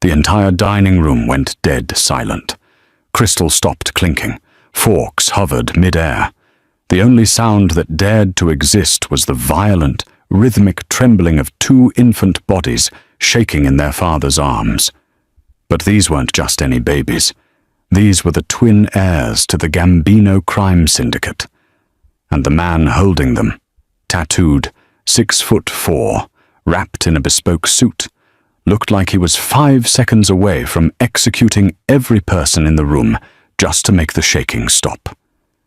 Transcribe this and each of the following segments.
The entire dining room went dead silent. Crystal stopped clinking. Forks hovered mid-air. The only sound that dared to exist was the violent, rhythmic trembling of two infant bodies shaking in their father's arms. But these weren't just any babies. These were the twin heirs to the Gambino crime syndicate. And the man holding them, tattooed, 6'4", wrapped in a bespoke suit, looked like he was 5 seconds away from executing every person in the room just to make the shaking stop.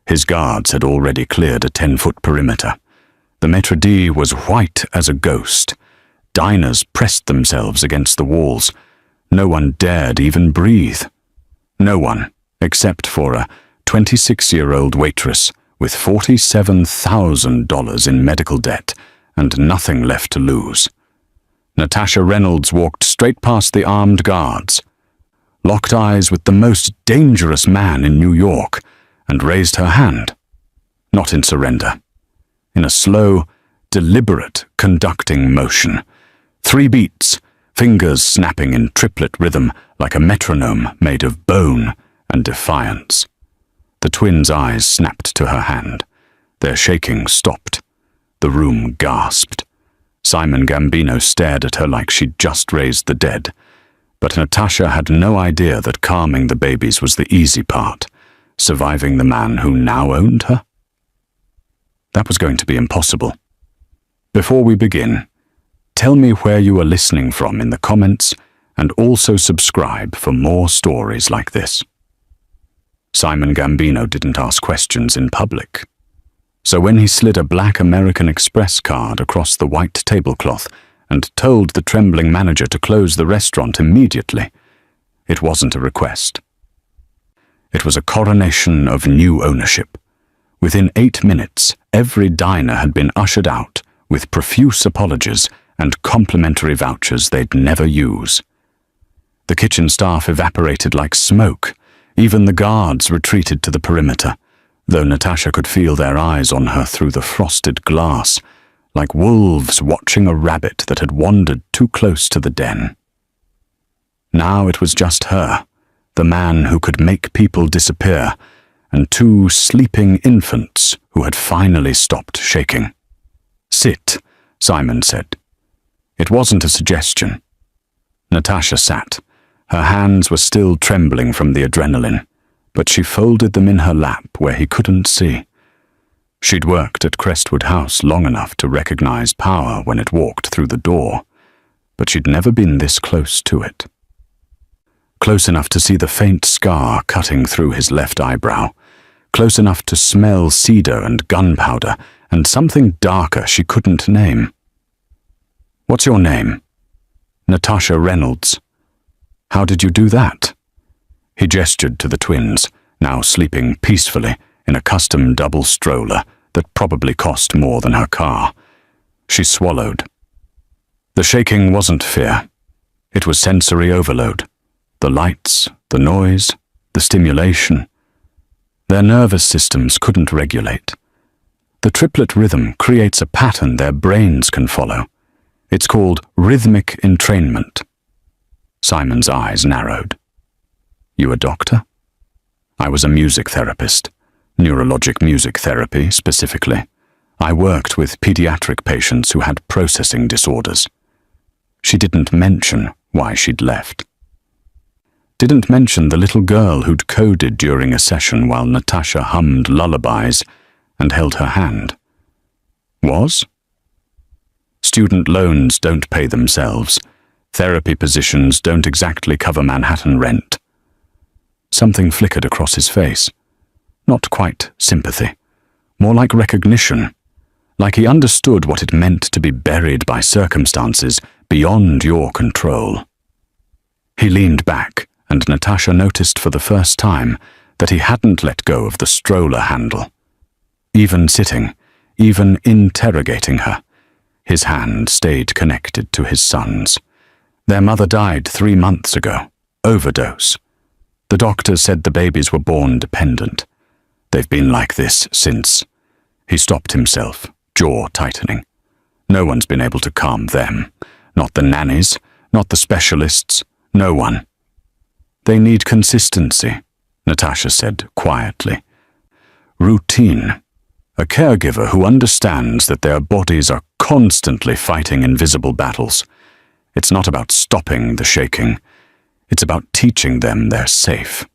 His guards had already cleared a 10-foot perimeter. The maitre d' was white as a ghost. Diners pressed themselves against the walls. No one dared even breathe. No one, except for a 26-year-old waitress with $47,000 in medical debt and nothing left to lose. Natasha Reynolds walked straight past the armed guards, locked eyes with the most dangerous man in New York, and raised her hand. Not in surrender. In a slow, deliberate conducting motion. 3 beats, fingers snapping in triplet rhythm like a metronome made of bone and defiance. The twins' eyes snapped to her hand. Their shaking stopped. The room gasped. Simon Gambino stared at her like she'd just raised the dead. But Natasha had no idea that calming the babies was the easy part. Surviving the man who now owned her? That was going to be impossible. Before we begin, tell me where you are listening from in the comments, and also subscribe for more stories like this. Simon Gambino didn't ask questions in public. So when he slid a black American Express card across the white tablecloth and told the trembling manager to close the restaurant immediately, it wasn't a request. It was a coronation of new ownership. Within 8 minutes, every diner had been ushered out with profuse apologies and complimentary vouchers they'd never use. The kitchen staff evaporated like smoke. Even the guards retreated to the perimeter, though Natasha could feel their eyes on her through the frosted glass, like wolves watching a rabbit that had wandered too close to the den. Now it was just her, the man who could make people disappear, and 2 sleeping infants who had finally stopped shaking. "Sit," Simon said. It wasn't a suggestion. Natasha sat. Her hands were still trembling from the adrenaline, but she folded them in her lap where he couldn't see. She'd worked at Crestwood House long enough to recognize power when it walked through the door, but she'd never been this close to it. Close enough to see the faint scar cutting through his left eyebrow, close enough to smell cedar and gunpowder and something darker she couldn't name. "What's your name?" "Natasha Reynolds." "How did you do that?" He gestured to the twins, now sleeping peacefully in a custom double stroller that probably cost more than her car. She swallowed. The shaking wasn't fear. It was sensory overload. The lights, the noise, the stimulation. Their nervous systems couldn't regulate. The triplet rhythm creates a pattern their brains can follow. It's called rhythmic entrainment. Simon's eyes narrowed. "You a doctor?" "I was a music therapist. Neurologic music therapy, specifically. I worked with pediatric patients who had processing disorders." She didn't mention why she'd left. Didn't mention the little girl who'd coded during a session while Natasha hummed lullabies and held her hand. Was? Student loans don't pay themselves. Therapy positions don't exactly cover Manhattan rent. Something flickered across his face. Not quite sympathy. More like recognition. Like he understood what it meant to be buried by circumstances beyond your control. He leaned back, and Natasha noticed for the first time that he hadn't let go of the stroller handle. Even sitting, even interrogating her, his hand stayed connected to his son's. Their mother died 3 months ago. Overdose. The doctors said the babies were born dependent. They've been like this since. He stopped himself, jaw tightening. No one's been able to calm them. Not the nannies, not the specialists, No one. They need consistency, Natasha said quietly. Routine. A caregiver who understands that their bodies are constantly fighting invisible battles. It's not about stopping the shaking. It's about teaching them they're safe.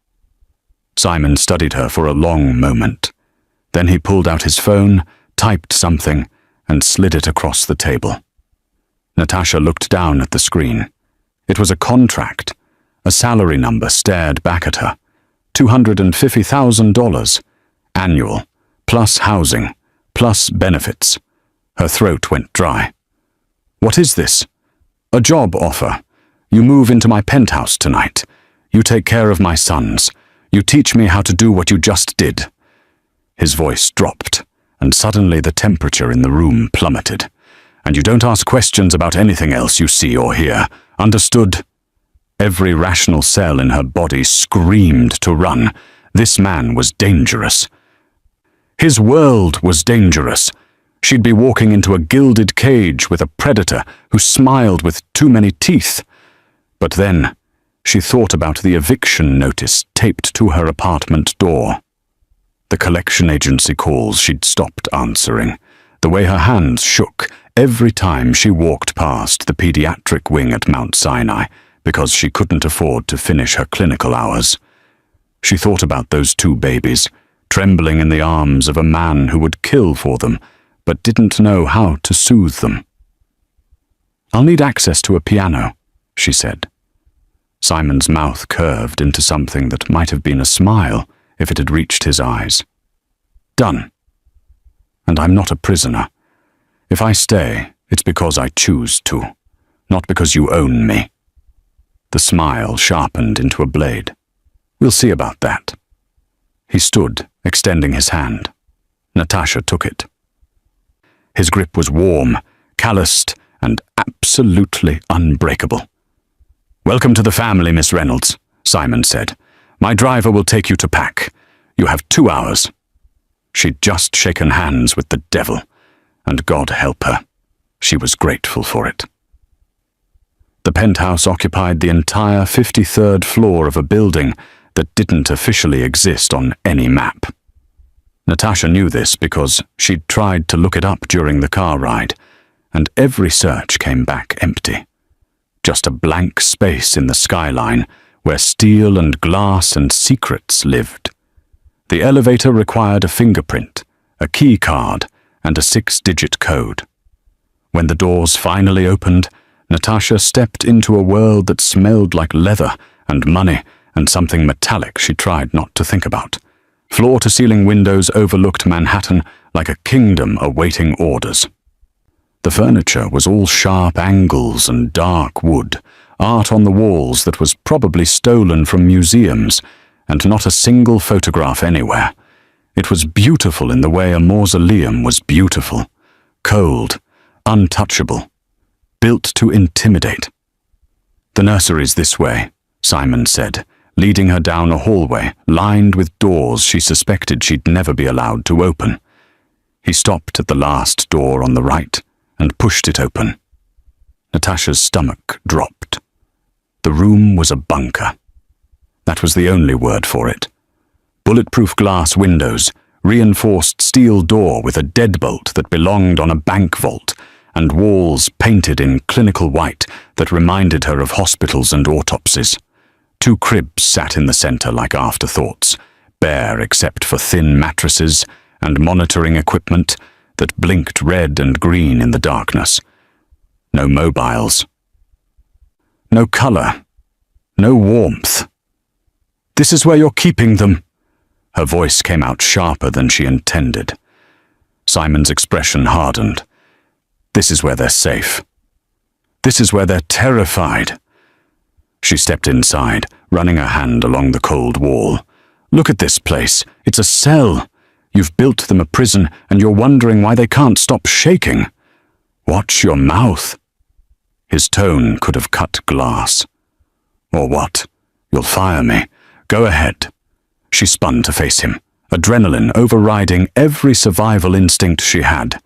Simon studied her for a long moment. Then he pulled out his phone, typed something, and slid it across the table. Natasha looked down at the screen. It was a contract. A salary number stared back at her. $250,000. Annual. Plus housing. Plus benefits. Her throat went dry. What is this? A job offer. You move into my penthouse tonight. You take care of my sons. You teach me how to do what you just did. His voice dropped, and suddenly the temperature in the room plummeted. And you don't ask questions about anything else you see or hear. Understood? Every rational cell in her body screamed to run. This man was dangerous. His world was dangerous. She'd be walking into a gilded cage with a predator who smiled with too many teeth. But then, she thought about the eviction notice taped to her apartment door. The collection agency calls she'd stopped answering. The way her hands shook every time she walked past the pediatric wing at Mount Sinai because she couldn't afford to finish her clinical hours. She thought about those two babies, trembling in the arms of a man who would kill for them, but didn't know how to soothe them. "I'll need access to a piano," she said. Simon's mouth curved into something that might have been a smile if it had reached his eyes. "Done. And I'm not a prisoner. If I stay, it's because I choose to, not because you own me." The smile sharpened into a blade. "We'll see about that." He stood, extending his hand. Natasha took it. His grip was warm, calloused, and absolutely unbreakable. "Welcome to the family, Miss Reynolds," Simon said. "My driver will take you to pack. You have 2 hours." She'd just shaken hands with the devil, and God help her, she was grateful for it. The penthouse occupied the entire 53rd floor of a building that didn't officially exist on any map. Natasha knew this because she'd tried to look it up during the car ride, and every search came back empty. Just a blank space in the skyline where steel and glass and secrets lived. The elevator required a fingerprint, a key card, and a 6-digit code. When the doors finally opened, Natasha stepped into a world that smelled like leather and money and something metallic she tried not to think about. Floor-to-ceiling windows overlooked Manhattan like a kingdom awaiting orders. The furniture was all sharp angles and dark wood, art on the walls that was probably stolen from museums, and not a single photograph anywhere. It was beautiful in the way a mausoleum was beautiful, cold, untouchable, built to intimidate. "The nursery's this way," Simon said, leading her down a hallway lined with doors she suspected she'd never be allowed to open. He stopped at the last door on the right and pushed it open. Natasha's stomach dropped. The room was a bunker. That was the only word for it. Bulletproof glass windows, reinforced steel door with a deadbolt that belonged on a bank vault, and walls painted in clinical white that reminded her of hospitals and autopsies. 2 cribs sat in the center like afterthoughts, bare except for thin mattresses and monitoring equipment that blinked red and green in the darkness. No mobiles. No color. No warmth. "This is where you're keeping them." Her voice came out sharper than she intended. Simon's expression hardened. "This is where they're safe. This is where they're terrified." She stepped inside, running her hand along the cold wall. "Look at this place. It's a cell. You've built them a prison, and you're wondering why they can't stop shaking. Watch your mouth." His tone could have cut glass. "Or what? You'll fire me. Go ahead." She spun to face him, adrenaline overriding every survival instinct she had.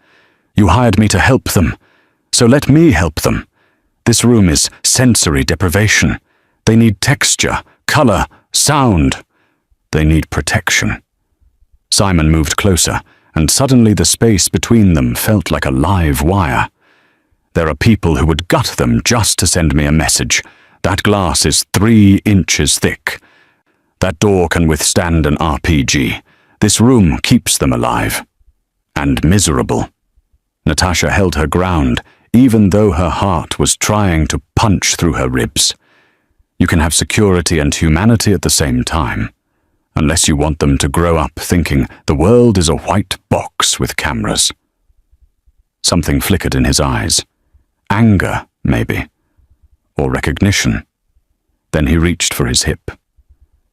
"You hired me to help them, so let me help them. This room is sensory deprivation. They need texture, color, sound. They need protection. Simon moved closer, and suddenly the space between them felt like a live wire. There are people who would gut them just to send me a message. That glass is 3 inches thick. That door can withstand an RPG. This room keeps them alive. And miserable. Natasha held her ground, even though her heart was trying to punch through her ribs. You can have security and humanity at the same time, unless you want them to grow up thinking the world is a white box with cameras. Something flickered in his eyes. Anger, maybe. Or recognition. Then he reached for his hip.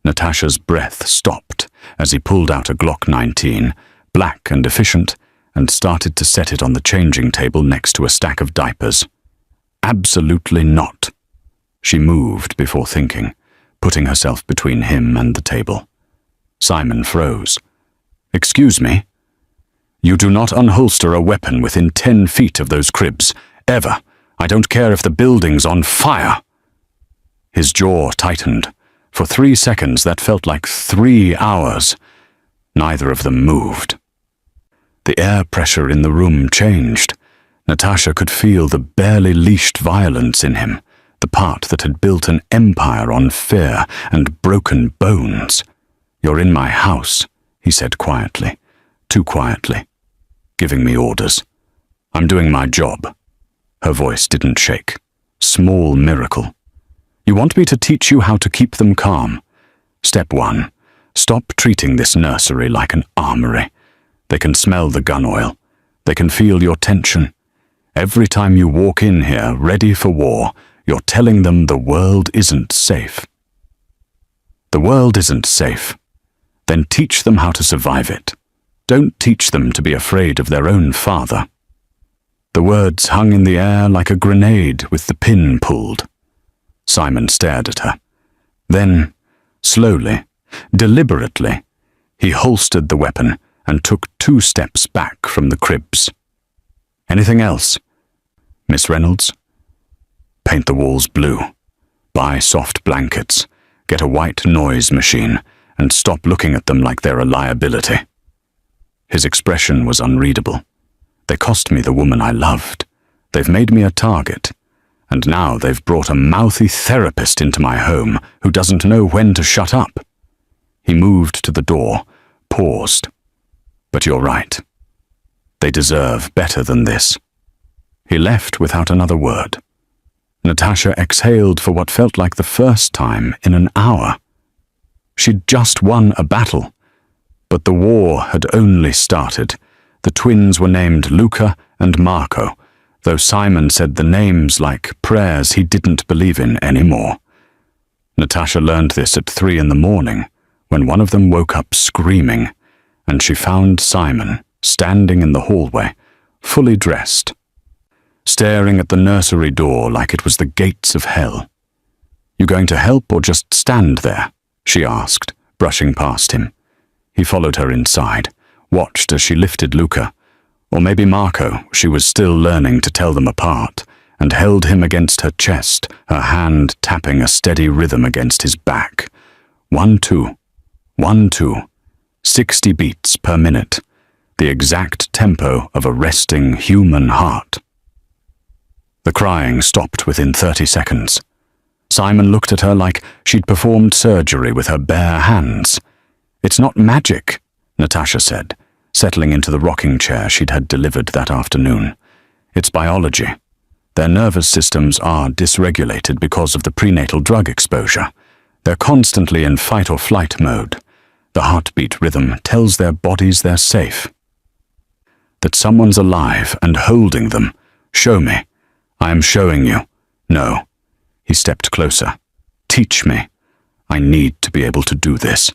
Natasha's breath stopped as he pulled out a Glock 19, black and efficient, and started to set it on the changing table next to a stack of diapers. Absolutely not. She moved before thinking, putting herself between him and the table. Simon froze. "Excuse me? You do not unholster a weapon within 10 feet of those cribs, ever. I don't care if the building's on fire." His jaw tightened. For 3 seconds that felt like 3 hours. Neither of them moved. The air pressure in the room changed. Natasha could feel the barely leashed violence in him, the part that had built an empire on fear and broken bones. "You're in my house," he said quietly, too quietly, giving me orders. "I'm doing my job." Her voice didn't shake. Small miracle. "You want me to teach you how to keep them calm? Step 1. Stop treating this nursery like an armory. They can smell the gun oil. They can feel your tension. Every time you walk in here ready for war, you're telling them the world isn't safe. The world isn't safe. Then teach them how to survive it. Don't teach them to be afraid of their own father." The words hung in the air like a grenade with the pin pulled. Simon stared at her. Then, slowly, deliberately, he holstered the weapon and took 2 steps back from the cribs. "Anything else, Miss Reynolds?" "Paint the walls blue. Buy soft blankets. Get a white noise machine, and stop looking at them like they're a liability." His expression was unreadable. "They cost me the woman I loved. They've made me a target. And now they've brought a mouthy therapist into my home who doesn't know when to shut up." He moved to the door, paused. "But you're right. They deserve better than this." He left without another word. Natasha exhaled for what felt like the first time in an hour. She'd just won a battle, but the war had only started. The twins were named Luca and Marco, though Simon said the names like prayers he didn't believe in anymore. Natasha learned this at 3 in the morning, when one of them woke up screaming, and she found Simon standing in the hallway, fully dressed, staring at the nursery door like it was the gates of hell. "You going to help or just stand there?" she asked, brushing past him. He followed her inside, watched as she lifted Luca, or maybe Marco, she was still learning to tell them apart, and held him against her chest, her hand tapping a steady rhythm against his back. 1-2, 1-2, 60 beats per minute, the exact tempo of a resting human heart. The crying stopped within 30 seconds. Simon looked at her like she'd performed surgery with her bare hands. "It's not magic," Natasha said, settling into the rocking chair she'd had delivered that afternoon. "It's biology. Their nervous systems are dysregulated because of the prenatal drug exposure. They're constantly in fight or flight mode. The heartbeat rhythm tells their bodies they're safe. That someone's alive and holding them. Show me. I am showing you. No." He stepped closer. "Teach me. I need to be able to do this."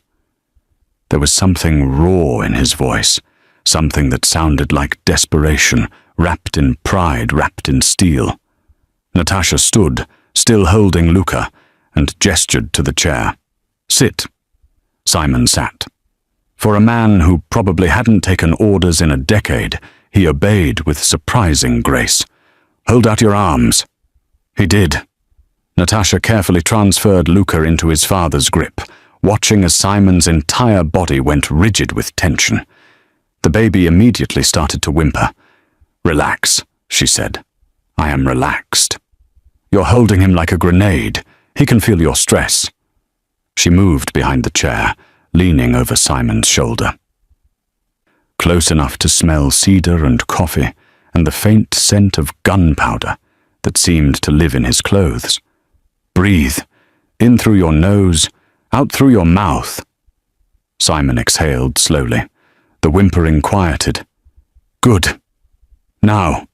There was something raw in his voice, something that sounded like desperation, wrapped in pride, wrapped in steel. Natasha stood, still holding Luca, and gestured to the chair. "Sit." Simon sat. For a man who probably hadn't taken orders in a decade, he obeyed with surprising grace. "Hold out your arms." He did. Natasha carefully transferred Luca into his father's grip, watching as Simon's entire body went rigid with tension. The baby immediately started to whimper. "Relax," she said. "I am relaxed. You're holding him like a grenade. He can feel your stress." She moved behind the chair, leaning over Simon's shoulder. Close enough to smell cedar and coffee and the faint scent of gunpowder that seemed to live in his clothes. "Breathe. In through your nose, out through your mouth." Simon exhaled slowly. The whimpering quieted. "Good. Now."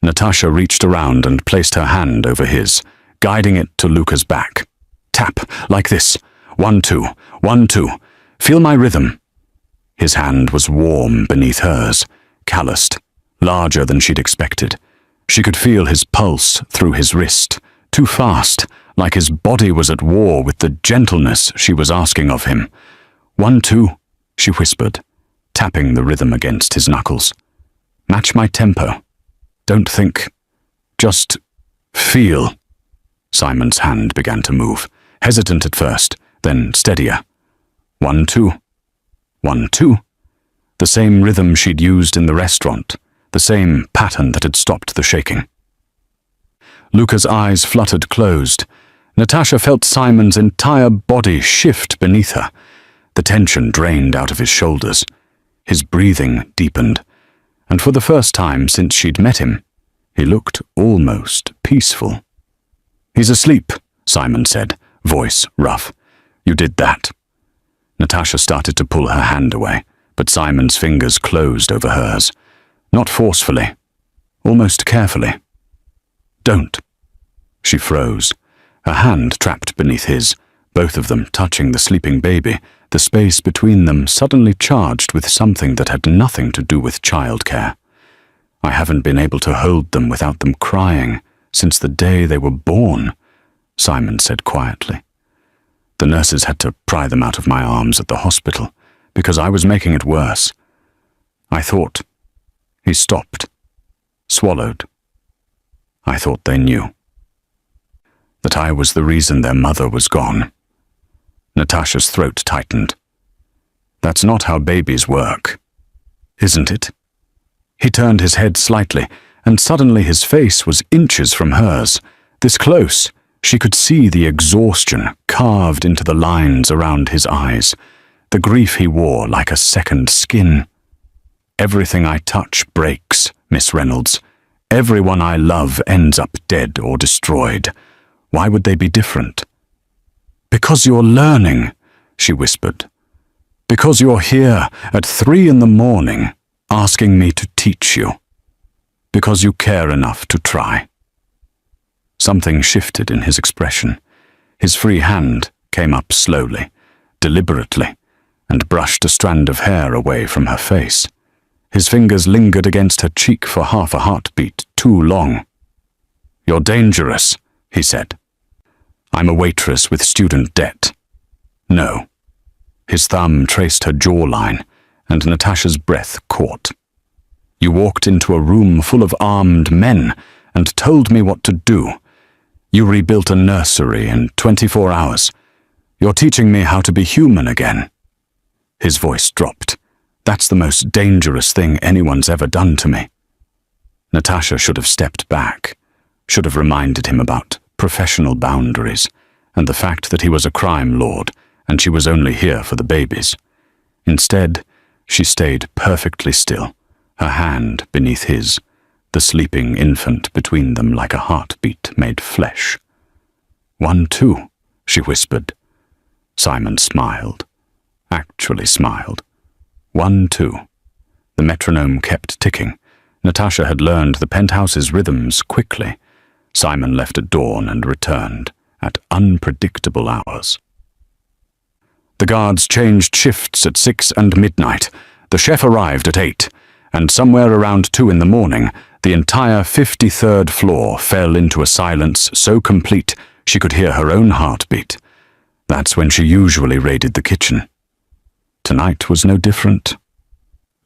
Natasha reached around and placed her hand over his, guiding it to Luca's back. "Tap, like this. 1, 2, 1, 2. Feel my rhythm." His hand was warm beneath hers, calloused, larger than she'd expected. She could feel his pulse through his wrist, too fast, like his body was at war with the gentleness she was asking of him. 1, 2, she whispered, tapping the rhythm against his knuckles. "Match my tempo. Don't think. Just feel." Simon's hand began to move, hesitant at first, then steadier. 1, 2. 1, 2. The same rhythm she'd used in the restaurant, the same pattern that had stopped the shaking. Luca's eyes fluttered closed. Natasha felt Simon's entire body shift beneath her. The tension drained out of his shoulders. His breathing deepened, and for the first time since she'd met him, he looked almost peaceful. "He's asleep," Simon said, voice rough. "You did that." Natasha started to pull her hand away, but Simon's fingers closed over hers. Not forcefully, almost carefully. "Don't." She froze, her hand trapped beneath his, both of them touching the sleeping baby, the space between them suddenly charged with something that had nothing to do with childcare. "I haven't been able to hold them without them crying since the day they were born," Simon said quietly. "The nurses had to pry them out of my arms at the hospital because I was making it worse. I thought..." He stopped, swallowed. "I thought they knew. That I was the reason their mother was gone." Natasha's throat tightened. "That's not how babies work, isn't it?" He turned his head slightly, and suddenly his face was inches from hers. This close, she could see the exhaustion carved into the lines around his eyes, the grief he wore like a second skin. "Everything I touch breaks, Miss Reynolds. Everyone I love ends up dead or destroyed. Why would they be different?" "Because you're learning," she whispered. "Because you're here at 3 a.m, asking me to teach you. Because you care enough to try." Something shifted in his expression. His free hand came up slowly, deliberately, and brushed a strand of hair away from her face. His fingers lingered against her cheek for half a heartbeat too long. "You're dangerous," he said. "I'm a waitress with student debt." "No." His thumb traced her jawline, and Natasha's breath caught. "You walked into a room full of armed men and told me what to do. You rebuilt a nursery in 24 hours. You're teaching me how to be human again." His voice dropped. "That's the most dangerous thing anyone's ever done to me." Natasha should have stepped back, should have reminded him about professional boundaries and the fact that he was a crime lord and she was only here for the babies. Instead, she stayed perfectly still, her hand beneath his, the sleeping infant between them like a heartbeat made flesh. 1, 2, she whispered. Simon smiled, actually smiled. 1, 2. The metronome kept ticking. Natasha had learned the penthouse's rhythms quickly. Simon left at dawn and returned at unpredictable hours. The guards changed shifts at 6 and midnight. The chef arrived at 8, and somewhere around 2 in the morning, the entire 53rd floor fell into a silence so complete she could hear her own heartbeat. That's when she usually raided the kitchen. Tonight was no different.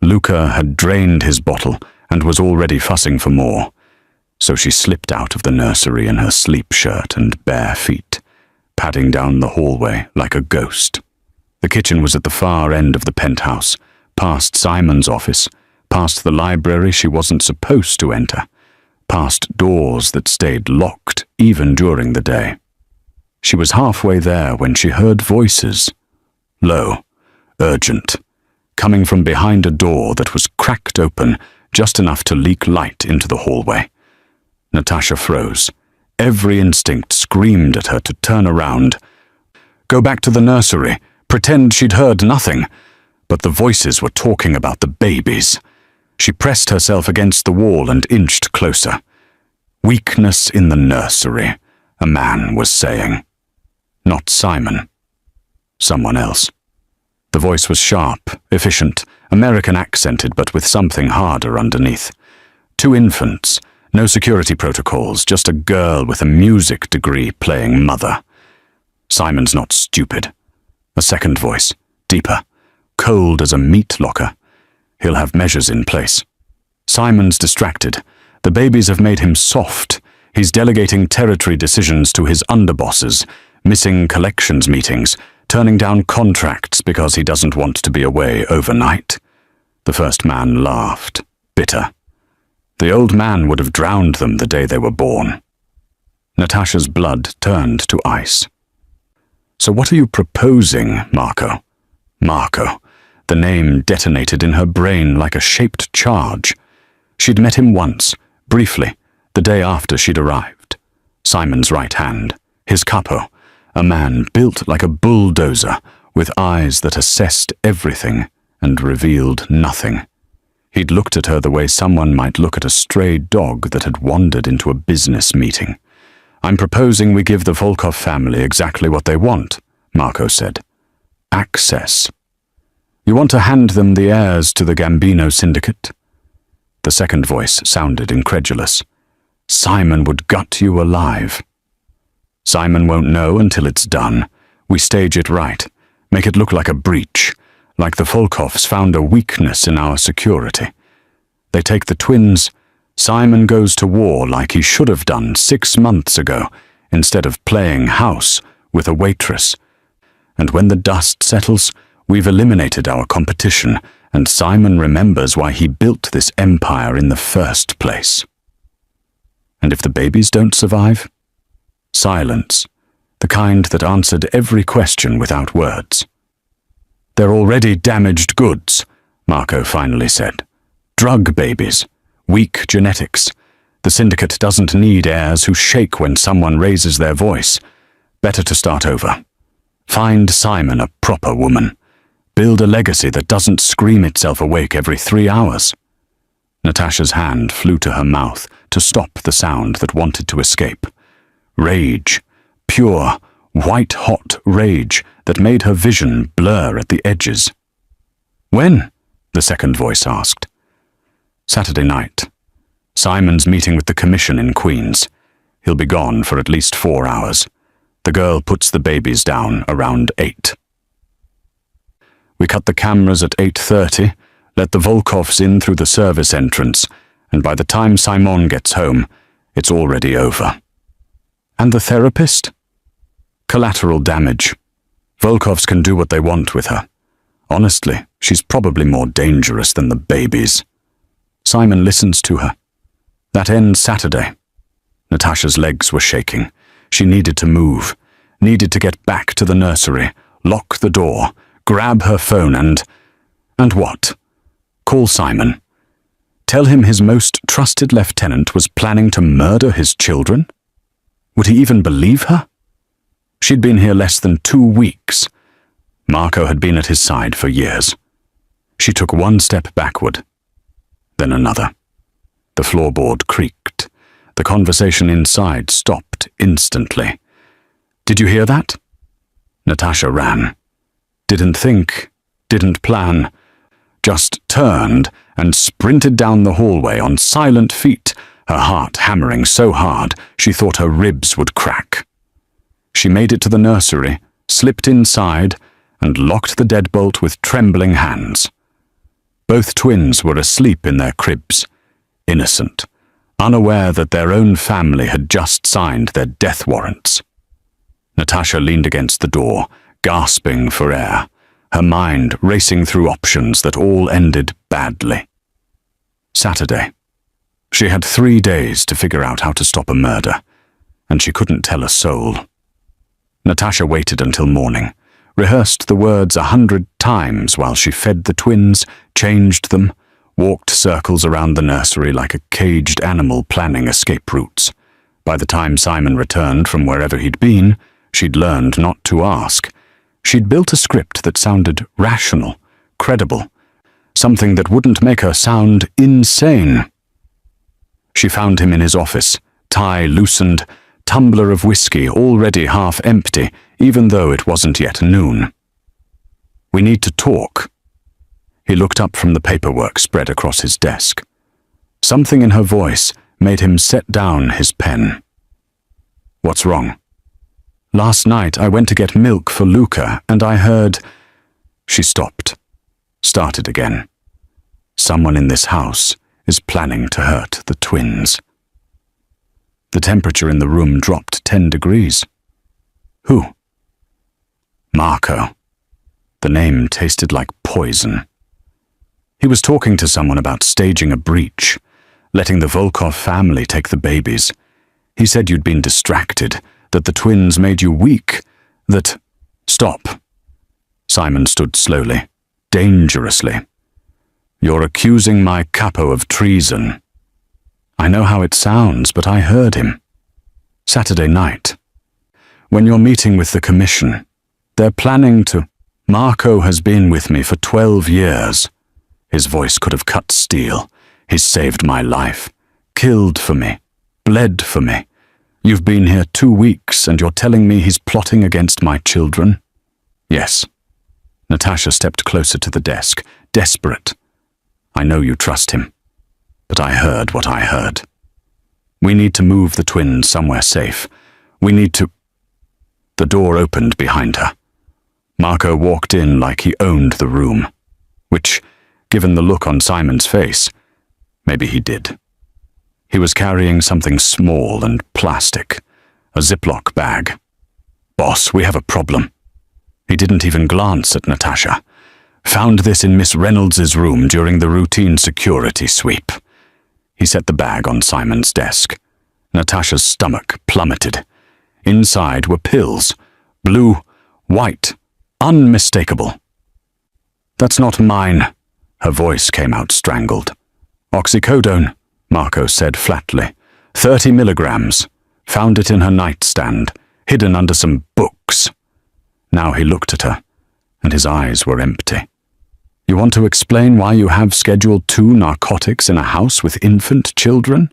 Luca had drained his bottle and was already fussing for more. So she slipped out of the nursery in her sleep shirt and bare feet, padding down the hallway like a ghost. The kitchen was at the far end of the penthouse, past Simon's office, past the library she wasn't supposed to enter, past doors that stayed locked even during the day. She was halfway there when she heard voices, low, urgent, coming from behind a door that was cracked open just enough to leak light into the hallway. Natasha froze. Every instinct screamed at her to turn around, go back to the nursery, pretend she'd heard nothing. But the voices were talking about the babies. She pressed herself against the wall and inched closer. Weakness in the nursery, a man was saying. Not Simon. Someone else. The voice was sharp, efficient, American accented, but with something harder underneath. 2 infants, no security protocols, just a girl with a music degree playing mother. Simon's not stupid. A second voice, deeper, cold as a meat locker. He'll have measures in place. Simon's distracted. The babies have made him soft. He's delegating territory decisions to his underbosses, missing collections meetings, turning down contracts because he doesn't want to be away overnight. The first man laughed, bitter. The old man would have drowned them the day they were born. Natasha's blood turned to ice. So what are you proposing, Marco? Marco. The name detonated in her brain like a shaped charge. She'd met him once, briefly, the day after she'd arrived. Simon's right hand, his capo, a man built like a bulldozer, with eyes that assessed everything and revealed nothing. He'd looked at her the way someone might look at a stray dog that had wandered into a business meeting. I'm proposing we give the Volkov family exactly what they want, Marco said. Access. You want to hand them the heirs to the Gambino syndicate? The second voice sounded incredulous. Simon would gut you alive. Simon won't know until it's done. We stage it right, make it look like a breach, like the Volkovs found a weakness in our security. They take the twins. Simon goes to war like he should have done 6 months ago, instead of playing house with a waitress. And when the dust settles, we've eliminated our competition, and Simon remembers why he built this empire in the first place. And if the babies don't survive? Silence, the kind that answered every question without words. They're already damaged goods, Marco finally said. Drug babies, weak genetics. The syndicate doesn't need heirs who shake when someone raises their voice. Better to start over. Find Simon a proper woman. Build a legacy that doesn't scream itself awake every 3 hours. Natasha's hand flew to her mouth to stop the sound that wanted to escape. Rage, pure, white-hot rage that made her vision blur at the edges. When? The second voice asked. Saturday night. Simon's meeting with the commission in Queens. He'll be gone for at least 4 hours. The girl puts the babies down around 8. We cut the cameras at 8:30, let the Volkovs in through the service entrance, and by the time Simon gets home, it's already over. And the therapist? Collateral damage. Volkovs can do what they want with her. Honestly, she's probably more dangerous than the babies. Simon listens to her. That ends Saturday. Natasha's legs were shaking. She needed to move, needed to get back to the nursery, lock the door, grab her phone and what? Call Simon. Tell him his most trusted lieutenant was planning to murder his children? Would he even believe her? She'd been here less than 2 weeks. Marco had been at his side for years. She took 1 step backward, then another. The floorboard creaked. The conversation inside stopped instantly. Did you hear that? Natasha ran. Didn't think, didn't plan, just turned and sprinted down the hallway on silent feet, her heart hammering so hard she thought her ribs would crack. She made it to the nursery, slipped inside, and locked the deadbolt with trembling hands. Both twins were asleep in their cribs, innocent, unaware that their own family had just signed their death warrants. Natasha leaned against the door, gasping for air, her mind racing through options that all ended badly. Saturday. She had 3 days to figure out how to stop a murder, and she couldn't tell a soul. Natasha waited until morning, rehearsed the words 100 times while she fed the twins, changed them, walked circles around the nursery like a caged animal planning escape routes. By the time Simon returned from wherever he'd been, she'd learned not to ask. She'd built a script that sounded rational, credible, something that wouldn't make her sound insane. She found him in his office, tie loosened, tumbler of whiskey already half empty, even though it wasn't yet noon. "We need to talk." He looked up from the paperwork spread across his desk. Something in her voice made him set down his pen. "What's wrong?" "Last night I went to get milk for Luca and I heard—" She stopped, started again. "Someone in this house is planning to hurt the twins." The temperature in the room dropped 10 degrees. "Who?" "Marco." The name tasted like poison. He was talking to someone about staging a breach, letting the Volkov family take the babies. He said you'd been distracted, that the twins made you weak, that— "Stop." Simon stood slowly, dangerously. "You're accusing my capo of treason." "I know how it sounds, but I heard him. Saturday night. When you're meeting with the commission, they're planning to— Marco has been with me for 12 years. His voice could have cut steel. He's saved my life, killed for me, bled for me. You've been here 2 weeks and you're telling me he's plotting against my children?" "Yes." Natasha stepped closer to the desk, desperate. "I know you trust him, but I heard what I heard. We need to move the twins somewhere safe. We need to—" The door opened behind her. Marco walked in like he owned the room, which, given the look on Simon's face, maybe he did. He was carrying something small and plastic, a Ziploc bag. "Boss, we have a problem." He didn't even glance at Natasha. "Found this in Miss Reynolds's room during the routine security sweep." He set the bag on Simon's desk. Natasha's stomach plummeted. Inside were pills, blue, white, unmistakable. "That's not mine." Her voice came out strangled. "Oxycodone," Marco said flatly. 30 milligrams. Found it in her nightstand, hidden under some books. Now he looked at her, and his eyes were empty. "You want to explain why you have Schedule 2 narcotics in a house with infant children?"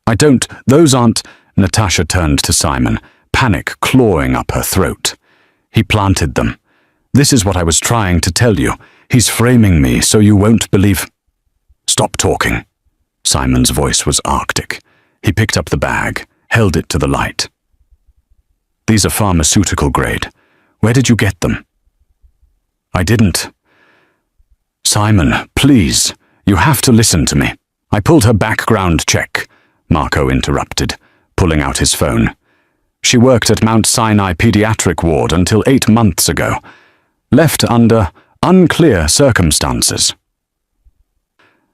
"I don't. Those aren't—" Natasha turned to Simon, panic clawing up her throat. "He planted them. This is what I was trying to tell you. He's framing me so you won't believe—" "Stop talking." Simon's voice was arctic. He picked up the bag, held it to the light. "These are pharmaceutical grade. Where did you get them?" "I didn't." "Simon, please, you have to listen to me." "I pulled her background check," Marco interrupted, pulling out his phone. "She worked at Mount Sinai Pediatric Ward until 8 months ago. Left under unclear circumstances.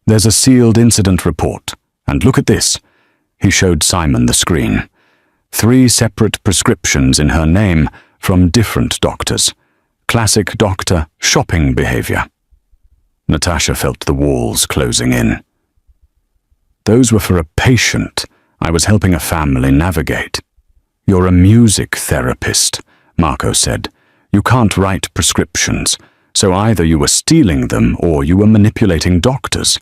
There's a sealed incident report, and look at this." He showed Simon the screen. 3 separate prescriptions in her name from different doctors. Classic doctor shopping behavior. Natasha felt the walls closing in. "Those were for a patient I was helping a family navigate." "You're a music therapist," Marco said. "You can't write prescriptions, so either you were stealing them or you were manipulating doctors.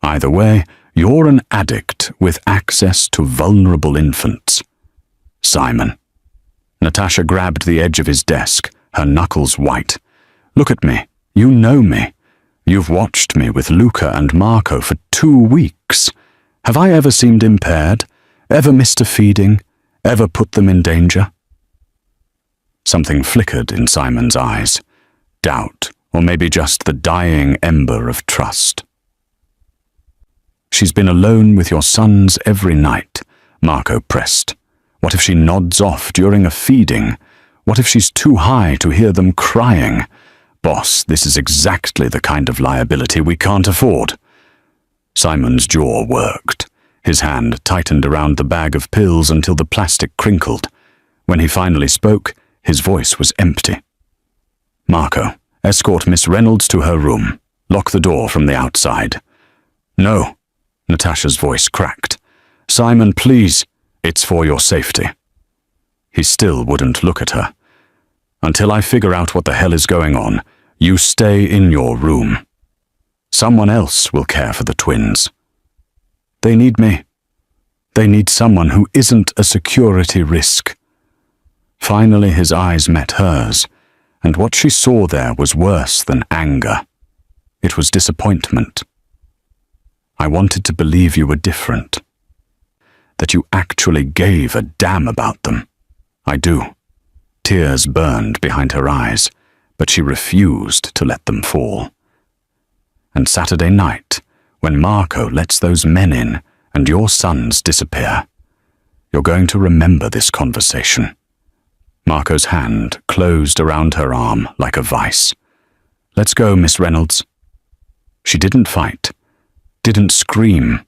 Either way, you're an addict with access to vulnerable infants." "Simon." Natasha grabbed the edge of his desk, her knuckles white. "Look at me. You know me. You've watched me with Luca and Marco for 2 weeks. Have I ever seemed impaired? Ever missed a feeding? Ever put them in danger?" Something flickered in Simon's eyes. Doubt, or maybe just the dying ember of trust. She's been alone with your sons every night, Marco pressed. What if she nods off during a feeding? What if she's too high to hear them crying? Boss, this is exactly the kind of liability we can't afford. Simon's jaw worked. His hand tightened around the bag of pills until the plastic crinkled. When he finally spoke, his voice was empty. Marco, escort Miss Reynolds to her room. Lock the door from the outside. No, Natasha's voice cracked. Simon, please, it's for your safety. He still wouldn't look at her. Until I figure out what the hell is going on, you stay in your room. Someone else will care for the twins. They need me. They need someone who isn't a security risk. Finally, his eyes met hers, and what she saw there was worse than anger. It was disappointment. I wanted to believe you were different. That you actually gave a damn about them. I do. Tears burned behind her eyes, but she refused to let them fall. And Saturday night, when Marco lets those men in and your sons disappear, you're going to remember this conversation. Marco's hand closed around her arm like a vice. Let's go, Miss Reynolds. She didn't fight, didn't scream.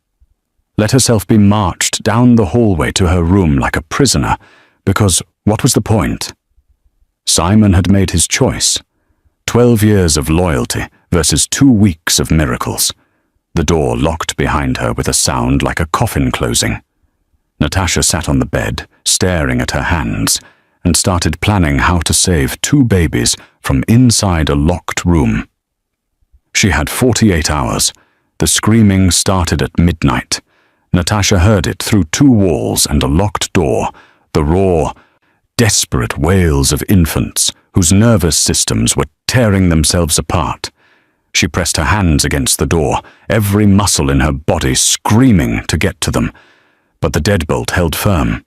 Let herself be marched down the hallway to her room like a prisoner, because what was the point? Simon had made his choice. 12 years of loyalty versus 2 weeks of miracles. The door locked behind her with a sound like a coffin closing. Natasha sat on the bed, staring at her hands, and started planning how to save 2 babies from inside a locked room. She had 48 hours. The screaming started at midnight. Natasha heard it through 2 walls and a locked door, the raw, desperate wails of infants whose nervous systems were tearing themselves apart. She pressed her hands against the door, every muscle in her body screaming to get to them, but the deadbolt held firm.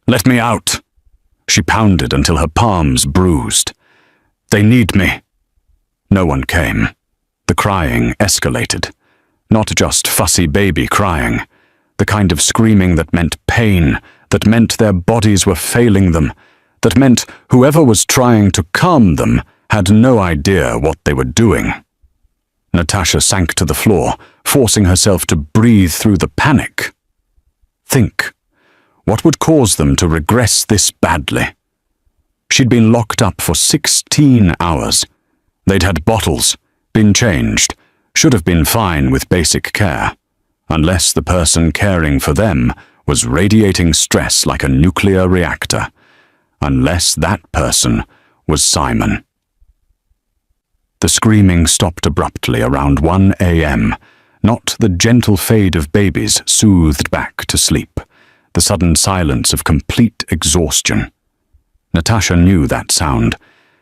Let me out! She pounded until her palms bruised. They need me. No one came. The crying escalated. Not just fussy baby crying. The kind of screaming that meant pain, that meant their bodies were failing them, that meant whoever was trying to calm them had no idea what they were doing. Natasha sank to the floor, forcing herself to breathe through the panic. Think. What would cause them to regress this badly? She'd been locked up for 16 hours. They'd had bottles, been changed, should have been fine with basic care, unless the person caring for them was radiating stress like a nuclear reactor, unless that person was Simon. The screaming stopped abruptly around 1 a.m., not the gentle fade of babies soothed back to sleep, the sudden silence of complete exhaustion. Natasha knew that sound.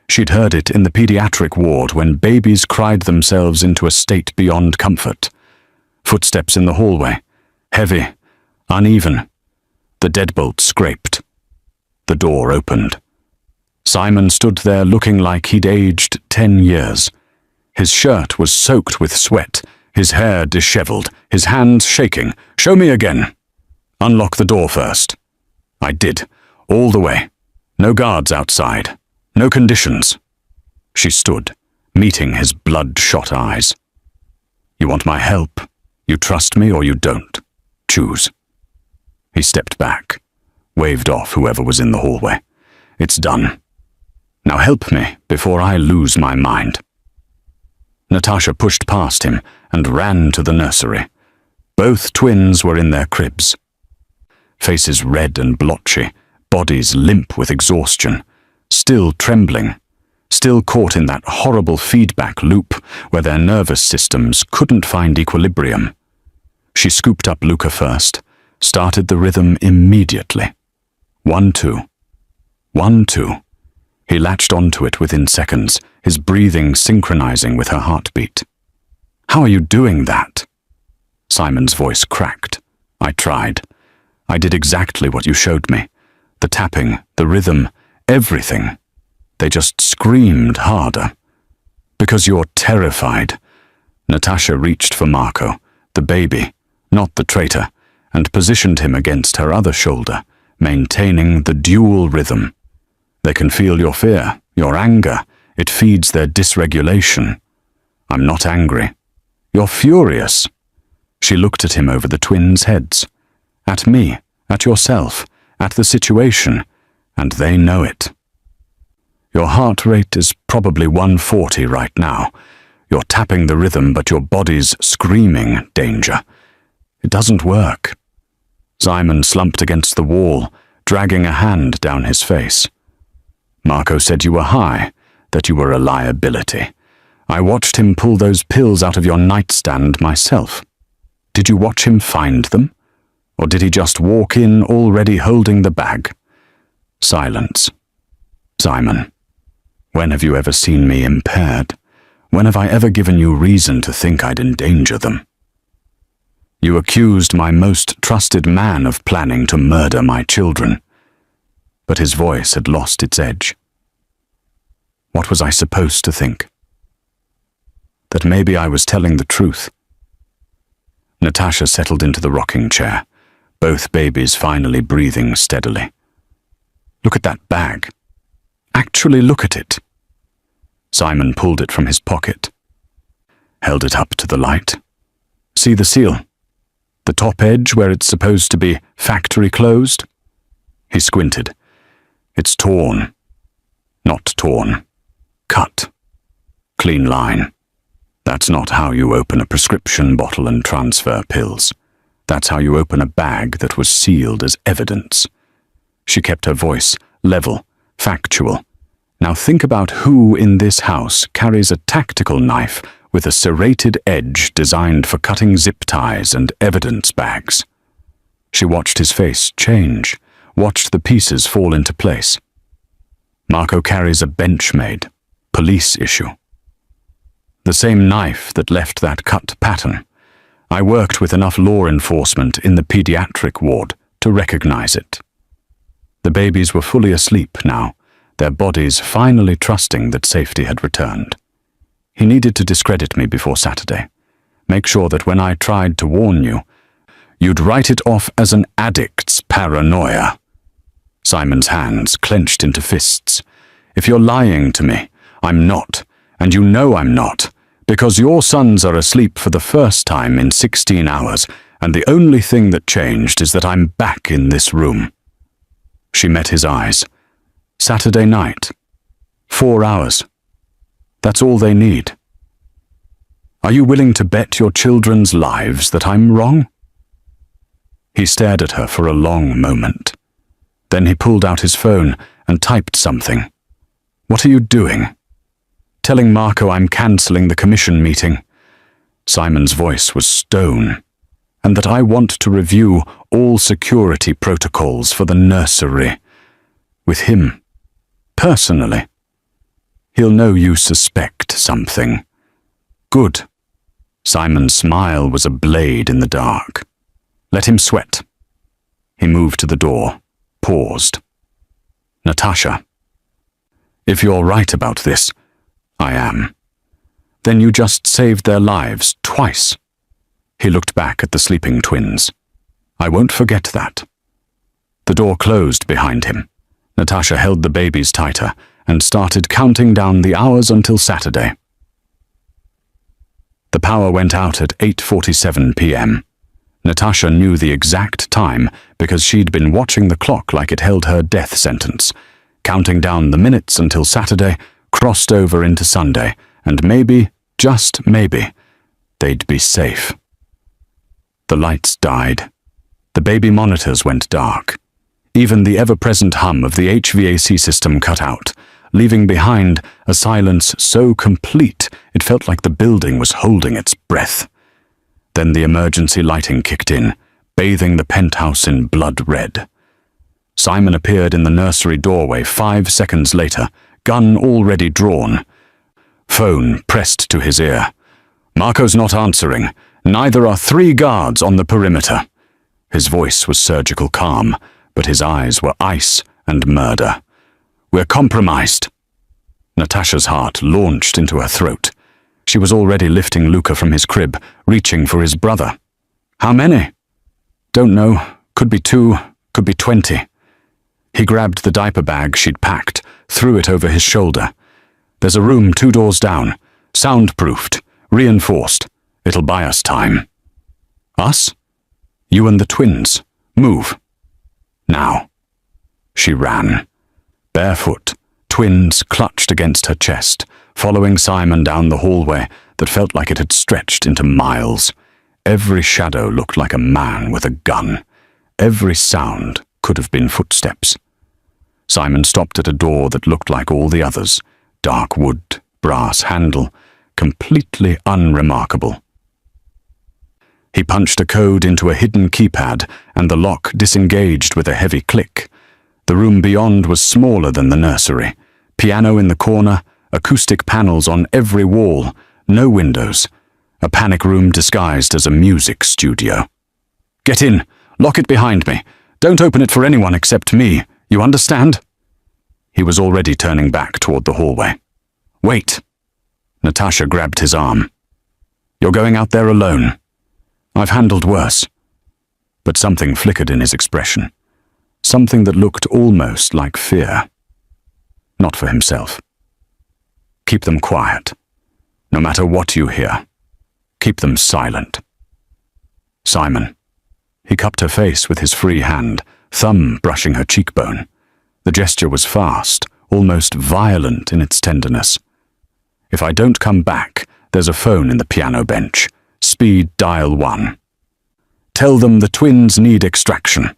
She'd heard it in the pediatric ward when babies cried themselves into a state beyond comfort. Footsteps in the hallway, heavy, uneven. The deadbolt scraped. The door opened. Simon stood there looking like he'd aged 10 years. His shirt was soaked with sweat, his hair disheveled, his hands shaking. Show me again. Unlock the door first. I did, all the way. No guards outside. No conditions. She stood, meeting his bloodshot eyes. You want my help? You trust me or you don't. Choose. He stepped back, waved off whoever was in the hallway. It's done. Now help me before I lose my mind. Natasha pushed past him and ran to the nursery. Both twins were in their cribs. Faces red and blotchy, bodies limp with exhaustion, still trembling, still caught in that horrible feedback loop where their nervous systems couldn't find equilibrium. She scooped up Luca first, started the rhythm immediately. 1-2. 1-2. He latched onto it within seconds, his breathing synchronizing with her heartbeat. How are you doing that? Simon's voice cracked. I tried. I did exactly what you showed me. The tapping, the rhythm, everything. They just screamed harder. Because you're terrified. Natasha reached for Marco, the the baby, not the traitor, and positioned him against her other shoulder, maintaining the dual rhythm. They can feel your fear, your anger. It feeds their dysregulation. I'm not angry. You're furious. She looked at him over the twins' heads. At me, at yourself, at the situation, and they know it. Your heart rate is probably 140 right now. You're tapping the rhythm, but your body's screaming danger. It doesn't work. Simon slumped against the wall, dragging a hand down his face. Marco said you were high, that you were a liability. I watched him pull those pills out of your nightstand myself. Did you watch him find them? Or did he just walk in already holding the bag? Silence. Simon, when have you ever seen me impaired? When have I ever given you reason to think I'd endanger them? You accused my most trusted man of planning to murder my children. But his voice had lost its edge. What was I supposed to think? That maybe I was telling the truth. Natasha settled into the rocking chair, both babies finally breathing steadily. Look at that bag. Actually look at it. Simon pulled it from his pocket, held it up to the light. See the seal? The top edge where it's supposed to be factory closed? He squinted. It's torn. Not torn. Cut. Clean line. That's not how you open a prescription bottle and transfer pills. That's how you open a bag that was sealed as evidence. She kept her voice level, factual. Now think about who in this house carries a tactical knife with a serrated edge designed for cutting zip ties and evidence bags. She watched his face change, watched the pieces fall into place. Marco carries a Benchmade, police issue. The same knife that left that cut pattern. I worked with enough law enforcement in the pediatric ward to recognize it. The babies were fully asleep now, their bodies finally trusting that safety had returned. He needed to discredit me before Saturday. Make sure that when I tried to warn you, you'd write it off as an addict's paranoia. Simon's hands clenched into fists. If you're lying to me, I'm not, and you know I'm not, because your sons are asleep for the first time in 16 hours, and the only thing that changed is that I'm back in this room. She met his eyes. Saturday night. 4 hours. That's all they need. Are you willing to bet your children's lives that I'm wrong? He stared at her for a long moment. Then he pulled out his phone and typed something. What are you doing? Telling Marco I'm cancelling the commission meeting. Simon's voice was stone. And that I want to review all security protocols for the nursery. With him. Personally. He'll know you suspect something. Good. Simon's smile was a blade in the dark. Let him sweat. He moved to the door, paused. Natasha. If you're right about this, I am. Then you just saved their lives twice. He looked back at the sleeping twins. I won't forget that. The door closed behind him. Natasha held the babies tighter and started counting down the hours until Saturday. The power went out at 8:47 p.m. Natasha knew the exact time because she'd been watching the clock like it held her death sentence, counting down the minutes until Saturday crossed over into Sunday, and maybe, just maybe, they'd be safe. The lights died. The baby monitors went dark. Even the ever-present hum of the HVAC system cut out, leaving behind a silence so complete it felt like the building was holding its breath. Then the emergency lighting kicked in, bathing the penthouse in blood red. Simon appeared in the nursery doorway 5 seconds later, gun already drawn. Phone pressed to his ear. Marco's not answering. Neither are 3 guards on the perimeter. His voice was surgical calm, but his eyes were ice and murder. We're compromised. Natasha's heart launched into her throat. She was already lifting Luca from his crib, reaching for his brother. How many? Don't know. Could be 2, could be 20. He grabbed the diaper bag she'd packed, threw it over his shoulder. There's a room 2 doors down, soundproofed, reinforced. It'll buy us time. Us? You and the twins. Move. Now. She ran. Barefoot, twins clutched against her chest, following Simon down the hallway that felt like it had stretched into miles. Every shadow looked like a man with a gun. Every sound could have been footsteps. Simon stopped at a door that looked like all the others. Dark wood, brass handle, completely unremarkable. He punched a code into a hidden keypad, and the lock disengaged with a heavy click. The room beyond was smaller than the nursery. Piano in the corner, acoustic panels on every wall, no windows. A panic room disguised as a music studio. Get in. Lock it behind me. Don't open it for anyone except me. You understand? He was already turning back toward the hallway. Wait. Natasha grabbed his arm. You're going out there alone. I've handled worse. But something flickered in his expression. Something that looked almost like fear. Not for himself. Keep them quiet. No matter what you hear. Keep them silent. Simon. He cupped her face with his free hand, thumb brushing her cheekbone. The gesture was fast, almost violent in its tenderness. If I don't come back, there's a phone in the piano bench. Speed dial 1. Tell them the twins need extraction.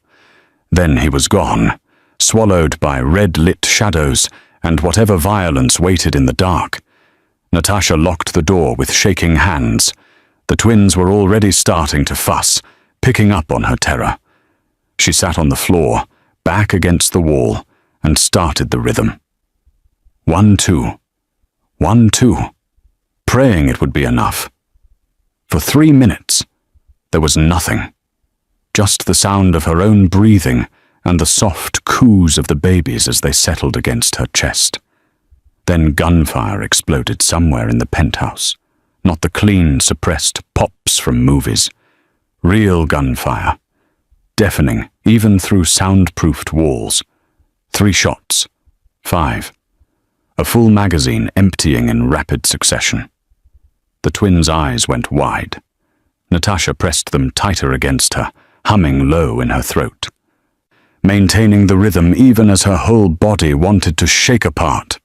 Then he was gone, swallowed by red-lit shadows and whatever violence waited in the dark. Natasha locked the door with shaking hands. The twins were already starting to fuss, picking up on her terror. She sat on the floor, back against the wall, and started the rhythm. 1, 2. 1, 2. Praying it would be enough. For 3 minutes, there was nothing. Just the sound of her own breathing and the soft coos of the babies as they settled against her chest. Then gunfire exploded somewhere in the penthouse. Not the clean, suppressed pops from movies. Real gunfire. Deafening, even through soundproofed walls. 3 shots. 5. A full magazine emptying in rapid succession. The twins' eyes went wide. Natasha pressed them tighter against her, humming low in her throat. Maintaining the rhythm even as her whole body wanted to shake apart.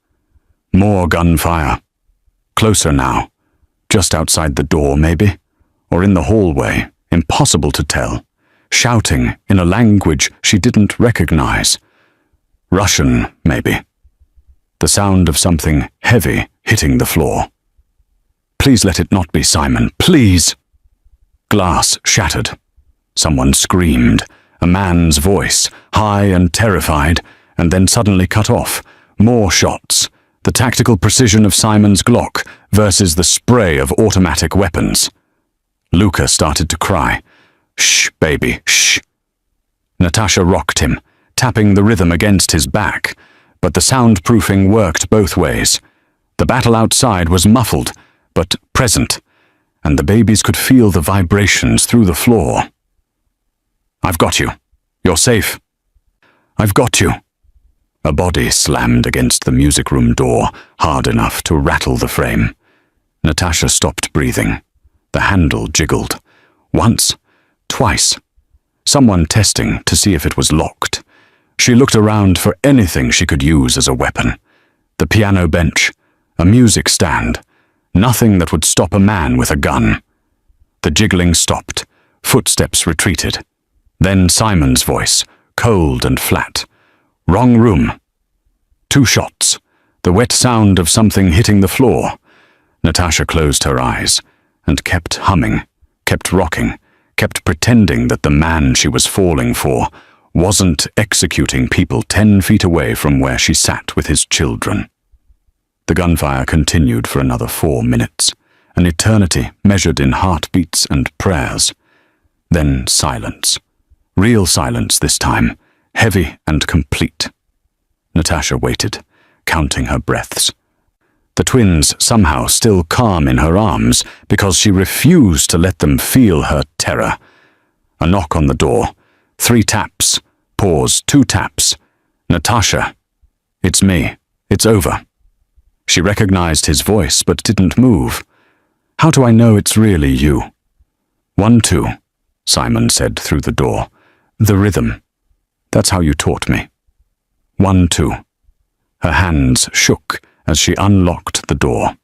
More gunfire. Closer now. Just outside the door, maybe? Or in the hallway, impossible to tell. Shouting in a language she didn't recognize. Russian, maybe. The sound of something heavy hitting the floor. Please let it not be Simon, please! Glass shattered. Someone screamed, a man's voice, high and terrified, and then suddenly cut off. More shots. The tactical precision of Simon's Glock versus the spray of automatic weapons. Luca started to cry. Shh, baby, shh. Natasha rocked him, tapping the rhythm against his back, but the soundproofing worked both ways. The battle outside was muffled, but present, and the babies could feel the vibrations through the floor. I've got you. You're safe. I've got you. A body slammed against the music room door, hard enough to rattle the frame. Natasha stopped breathing. The handle jiggled. Once, twice. Someone testing to see if it was locked. She looked around for anything she could use as a weapon. The piano bench, a music stand, nothing that would stop a man with a gun. The jiggling stopped. Footsteps retreated. Then Simon's voice, cold and flat. Wrong room. 2 shots. The wet sound of something hitting the floor. Natasha closed her eyes and kept humming, kept rocking, kept pretending that the man she was falling for wasn't executing people 10 feet away from where she sat with his children. The gunfire continued for another 4 minutes, an eternity measured in heartbeats and prayers. Then silence. Real silence this time, heavy and complete. Natasha waited, counting her breaths. The twins somehow still calm in her arms because she refused to let them feel her terror. A knock on the door. 3 taps. Pause. 2 taps. Natasha. It's me. It's over. She recognized his voice but didn't move. How do I know it's really you? 1, 2, Simon said through the door. The rhythm. That's how you taught me. 1, 2. Her hands shook as she unlocked the door.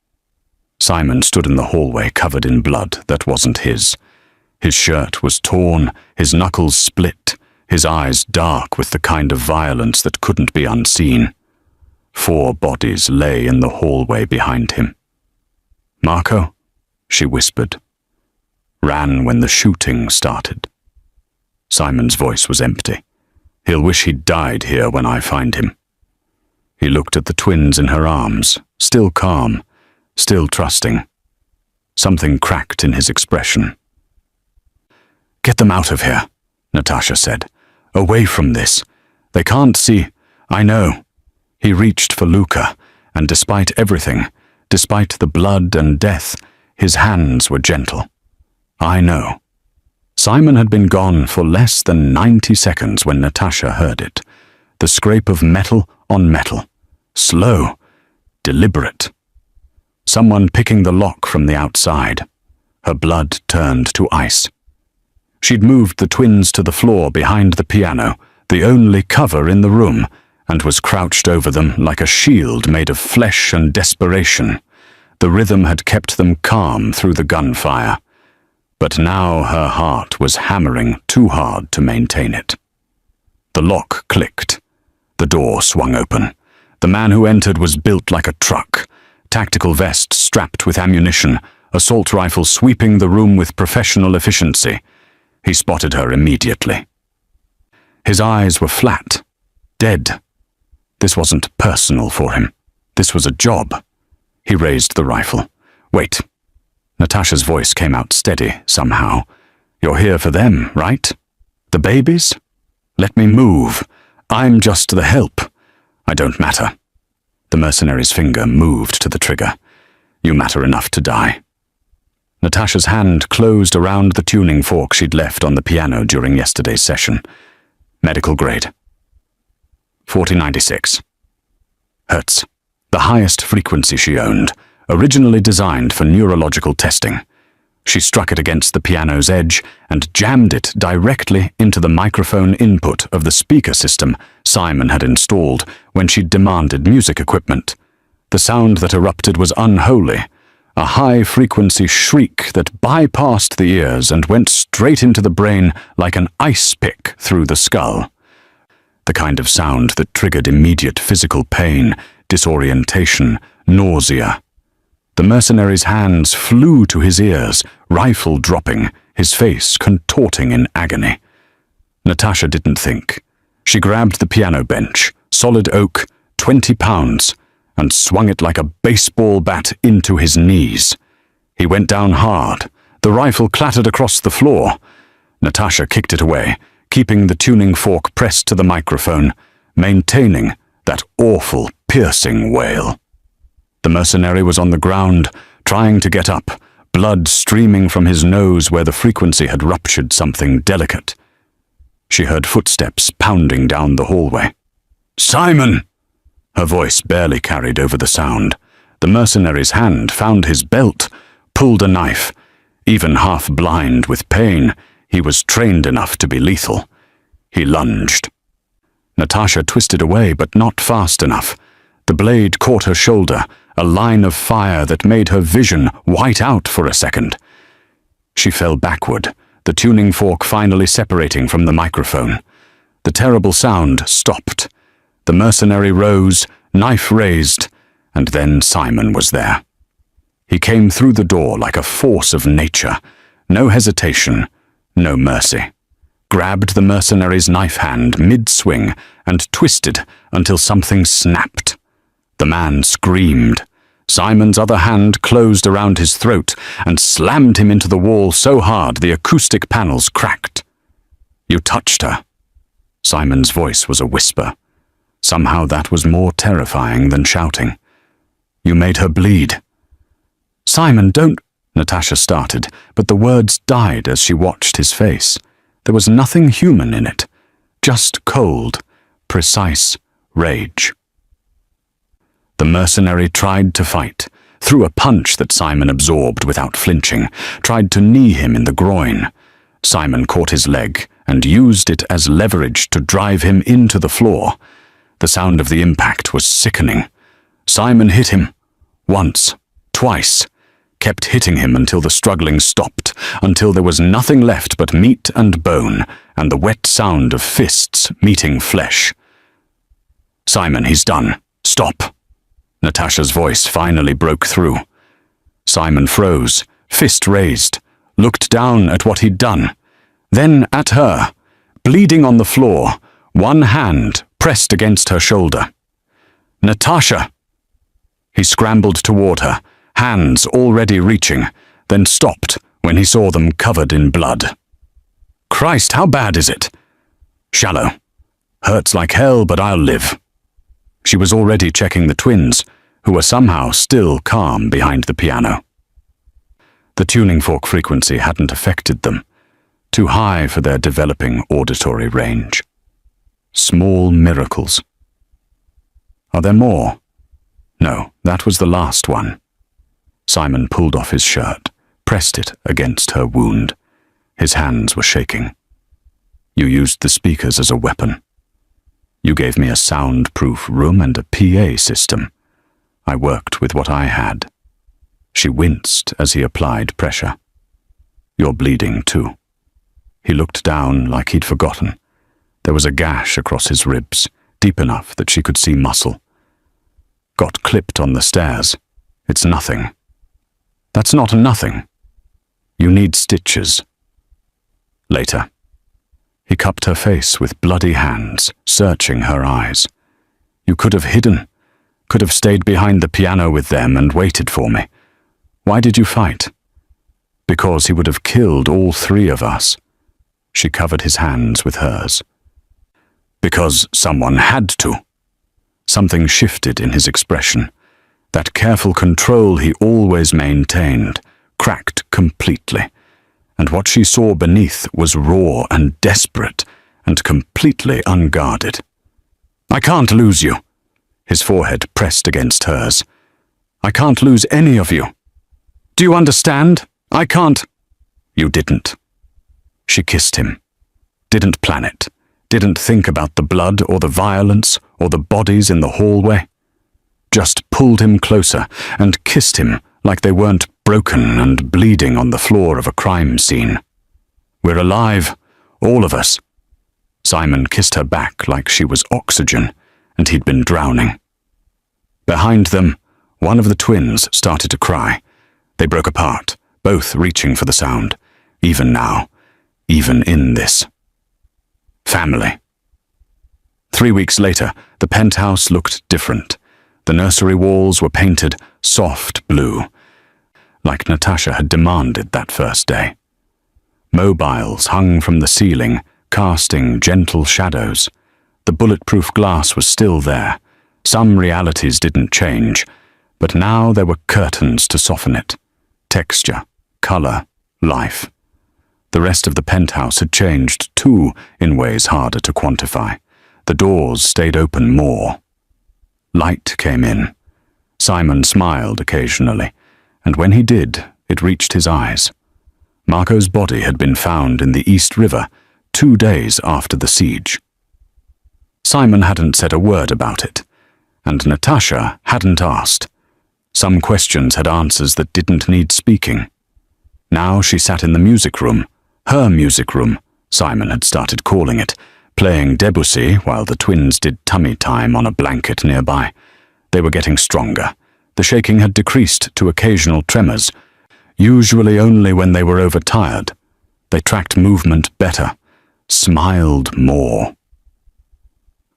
Simon stood in the hallway covered in blood that wasn't his. His shirt was torn, his knuckles split, his eyes dark with the kind of violence that couldn't be unseen. 4 bodies lay in the hallway behind him. Marco, she whispered. Ran when the shooting started. Simon's voice was empty. He'll wish he'd died here when I find him. He looked at the twins in her arms, still calm, still trusting. Something cracked in his expression. Get them out of here, Natasha said. Away from this. They can't see. I know. He reached for Luca, and despite everything, despite the blood and death, his hands were gentle. I know. Simon had been gone for less than 90 seconds when Natasha heard it. The scrape of metal on metal. Slow. Deliberate. Someone picking the lock from the outside. Her blood turned to ice. She'd moved the twins to the floor behind the piano, the only cover in the room, and was crouched over them like a shield made of flesh and desperation. The rhythm had kept them calm through the gunfire. But now her heart was hammering too hard to maintain it. The lock clicked. The door swung open. The man who entered was built like a truck. Tactical vest strapped with ammunition, assault rifle sweeping the room with professional efficiency. He spotted her immediately. His eyes were flat, dead. This wasn't personal for him. This was a job. He raised the rifle. Wait. Natasha's voice came out steady, somehow. You're here for them, right? The babies? Let me move. I'm just the help. I don't matter. The mercenary's finger moved to the trigger. You matter enough to die. Natasha's hand closed around the tuning fork she'd left on the piano during yesterday's session. Medical grade. 4096. Hertz. The highest frequency she owned, originally designed for neurological testing. She struck it against the piano's edge and jammed it directly into the microphone input of the speaker system Simon had installed when she'd demanded music equipment. The sound that erupted was unholy, a high-frequency shriek that bypassed the ears and went straight into the brain like an ice pick through the skull. The kind of sound that triggered immediate physical pain, disorientation, nausea. The mercenary's hands flew to his ears, rifle dropping, his face contorting in agony. Natasha didn't think. She grabbed the piano bench, solid oak, 20 pounds, and swung it like a baseball bat into his knees. He went down hard. The rifle clattered across the floor. Natasha kicked it away, keeping the tuning fork pressed to the microphone, maintaining that awful, piercing wail. The mercenary was on the ground, trying to get up, blood streaming from his nose where the frequency had ruptured something delicate. She heard footsteps pounding down the hallway. Simon! Her voice barely carried over the sound. The mercenary's hand found his belt, pulled a knife. Even half blind with pain, he was trained enough to be lethal. He lunged. Natasha twisted away, but not fast enough. The blade caught her shoulder, a line of fire that made her vision white out for a second. She fell backward, the tuning fork finally separating from the microphone. The terrible sound stopped. The mercenary rose, knife raised, and then Simon was there. He came through the door like a force of nature. No hesitation, no mercy. Grabbed the mercenary's knife hand mid-swing and twisted until something snapped. The man screamed. Simon's other hand closed around his throat and slammed him into the wall so hard the acoustic panels cracked. You touched her. Simon's voice was a whisper. Somehow that was more terrifying than shouting. You made her bleed. Simon, don't... Natasha started, but the words died as she watched his face. There was nothing human in it, just cold, precise rage. The mercenary tried to fight, threw a punch that Simon absorbed without flinching, tried to knee him in the groin. Simon caught his leg and used it as leverage to drive him into the floor. The sound of the impact was sickening. Simon hit him. Once, twice, kept hitting him until the struggling stopped, until there was nothing left but meat and bone and the wet sound of fists meeting flesh. "Simon, he's done. Stop." Natasha's voice finally broke through. Simon froze, fist raised, looked down at what he'd done, then at her, bleeding on the floor, one hand pressed against her shoulder. "Natasha!" He scrambled toward her, hands already reaching, then stopped when he saw them covered in blood. "Christ, how bad is it?" "Shallow. Hurts like hell, but I'll live." She was already checking the twins, who were somehow still calm behind the piano. The tuning fork frequency hadn't affected them, too high for their developing auditory range. Small miracles. Are there more? No, that was the last one. Simon pulled off his shirt, pressed it against her wound. His hands were shaking. "You used the speakers as a weapon. You gave me a soundproof room and a PA system. I worked with what I had." She winced as he applied pressure. "You're bleeding too." He looked down like he'd forgotten. There was a gash across his ribs, deep enough that she could see muscle. "Got clipped on the stairs. It's nothing." "That's not nothing. You need stitches." Later. He cupped her face with bloody hands, searching her eyes. "You could have hidden. Could have stayed behind the piano with them and waited for me. Why did you fight?" "Because he would have killed all three of us." She covered his hands with hers. "Because someone had to." Something shifted in his expression. That careful control he always maintained cracked completely, and what she saw beneath was raw and desperate and completely unguarded. "I can't lose you." His forehead pressed against hers. "I can't lose any of you. Do you understand? I can't." "You didn't." She kissed him. Didn't plan it. Didn't think about the blood or the violence or the bodies in the hallway. Just pulled him closer and kissed him like they weren't broken and bleeding on the floor of a crime scene. "We're alive, all of us." Simon kissed her back like she was oxygen, and he'd been drowning. Behind them, one of the twins started to cry. They broke apart, both reaching for the sound, even now, even in this. Family. 3 weeks later, the penthouse looked different. The nursery walls were painted soft blue, like Natasha had demanded that first day. Mobiles hung from the ceiling, casting gentle shadows. The bulletproof glass was still there. Some realities didn't change, but now there were curtains to soften it. Texture, color, life. The rest of the penthouse had changed too, in ways harder to quantify. The doors stayed open more. Light came in. Simon smiled occasionally, and when he did, it reached his eyes. Marco's body had been found in the East River 2 days after the siege. Simon hadn't said a word about it, and Natasha hadn't asked. Some questions had answers that didn't need speaking. Now she sat in the music room, her music room, Simon had started calling it, playing Debussy while the twins did tummy time on a blanket nearby. They were getting stronger. The shaking had decreased to occasional tremors, usually only when they were overtired. They tracked movement better, smiled more.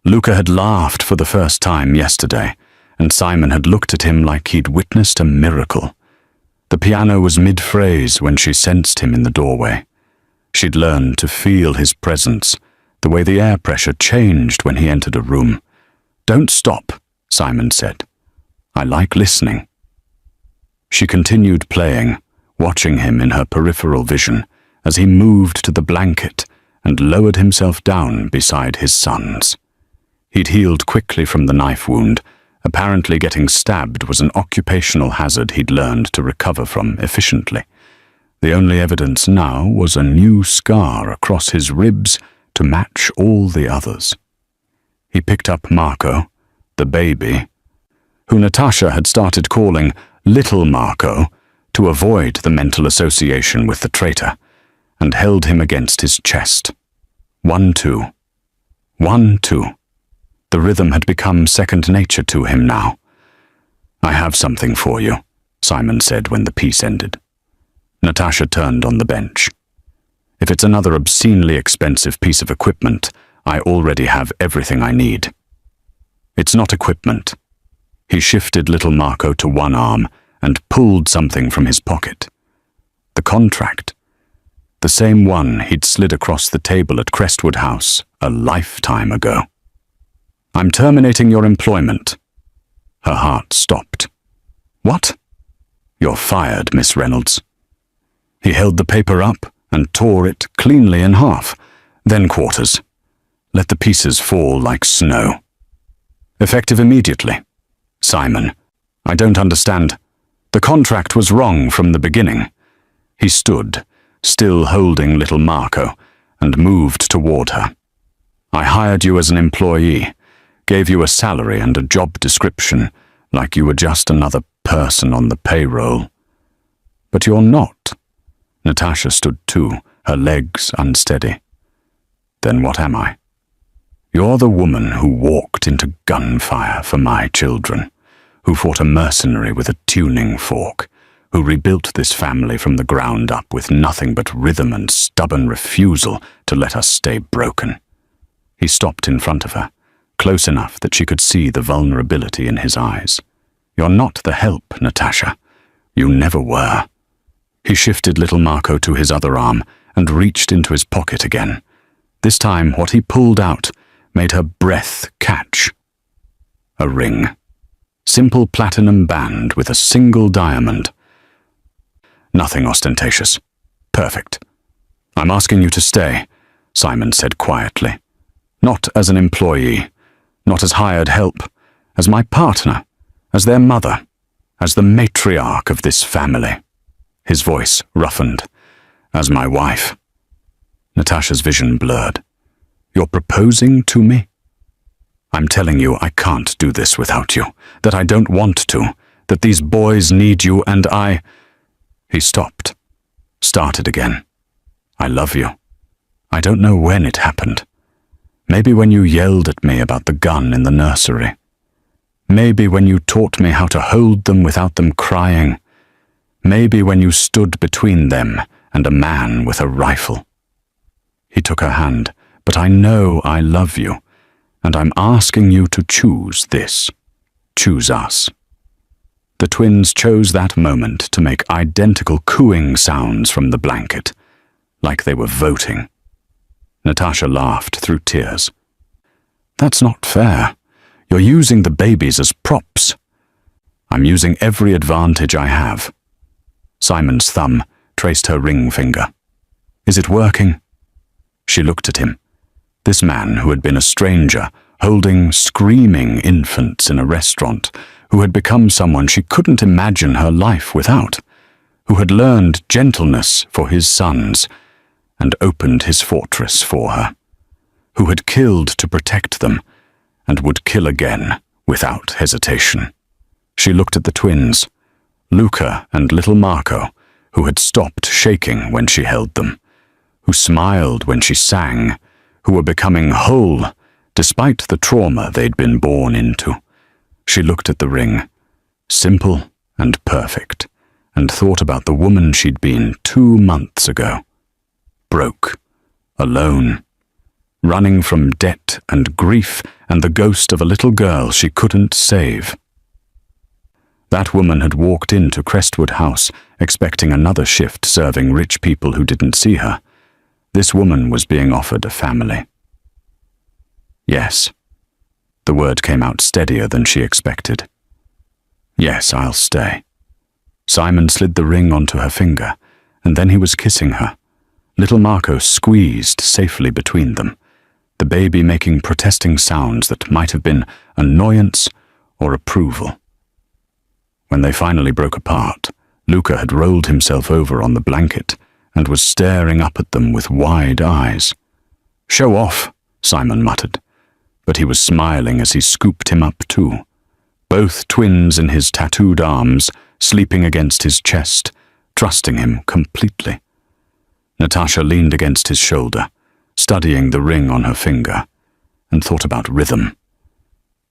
Luca had laughed for the first time yesterday, and Simon had looked at him like he'd witnessed a miracle. The piano was mid-phrase when she sensed him in the doorway. She'd learned to feel his presence, the way the air pressure changed when he entered a room. "Don't stop," Simon said. "I like listening." She continued playing, watching him in her peripheral vision as he moved to the blanket and lowered himself down beside his sons. He'd healed quickly from the knife wound. Apparently getting stabbed was an occupational hazard he'd learned to recover from efficiently. The only evidence now was a new scar across his ribs to match all the others. He picked up Marco, the baby, who Natasha had started calling Little Marco to avoid the mental association with the traitor, and held him against his chest. 1-2. 1-2. The rhythm had become second nature to him now. "I have something for you," Simon said when the piece ended. Natasha turned on the bench. "If it's another obscenely expensive piece of equipment, I already have everything I need." "It's not equipment." He shifted little Marco to one arm and pulled something from his pocket. The contract. The same one he'd slid across the table at Crestwood House a lifetime ago. "I'm terminating your employment." Her heart stopped. "What?" "You're fired, Miss Reynolds." He held the paper up and tore it cleanly in half, then quarters. Let the pieces fall like snow. "Effective immediately." "Simon, I don't understand. The contract was wrong from the beginning." He stood, still holding little Marco, and moved toward her. "I hired you as an employee, gave you a salary and a job description, like you were just another person on the payroll. But you're not." Natasha stood too, her legs unsteady. "Then what am I?" "You're the woman who walked into gunfire for my children, who fought a mercenary with a tuning fork, who rebuilt this family from the ground up with nothing but rhythm and stubborn refusal to let us stay broken." He stopped in front of her, close enough that she could see the vulnerability in his eyes. "You're not the help, Natasha. You never were." He shifted little Marco to his other arm and reached into his pocket again. This time, what he pulled out made her breath catch. A ring. Simple platinum band with a single diamond. Nothing ostentatious. Perfect. "I'm asking you to stay," Simon said quietly. "Not as an employee, not as hired help, as my partner, as their mother, as the matriarch of this family." His voice roughened. "As my wife." Natasha's vision blurred. "You're proposing to me?" "I'm telling you I can't do this without you, that I don't want to, that these boys need you and I—" He stopped, started again. "I love you. I don't know when it happened. Maybe when you yelled at me about the gun in the nursery. Maybe when you taught me how to hold them without them crying. Maybe when you stood between them and a man with a rifle." He took her hand. "But I know I love you, and I'm asking you to choose this. Choose us." The twins chose that moment to make identical cooing sounds from the blanket, like they were voting. Natasha laughed through tears. "That's not fair. You're using the babies as props." "I'm using every advantage I have." Simon's thumb traced her ring finger. "Is it working?" She looked at him. This man who had been a stranger, holding screaming infants in a restaurant, who had become someone she couldn't imagine her life without, who had learned gentleness for his sons and opened his fortress for her, who had killed to protect them and would kill again without hesitation. She looked at the twins, Luca and little Marco, who had stopped shaking when she held them, who smiled when she sang, who were becoming whole despite the trauma they'd been born into. She looked at the ring, simple and perfect, and thought about the woman she'd been 2 months ago. Broke, alone, running from debt and grief and the ghost of a little girl she couldn't save. That woman had walked into Crestwood House expecting another shift serving rich people who didn't see her. This woman was being offered a family. "Yes." The word came out steadier than she expected. "Yes, I'll stay." Simon slid the ring onto her finger, and then he was kissing her, Little Marco squeezed safely between them, the baby making protesting sounds that might have been annoyance or approval. When they finally broke apart, Luca had rolled himself over on the blanket and was staring up at them with wide eyes. "Show off," Simon muttered, but he was smiling as he scooped him up too, both twins in his tattooed arms, sleeping against his chest, trusting him completely. Natasha leaned against his shoulder, studying the ring on her finger, and thought about rhythm.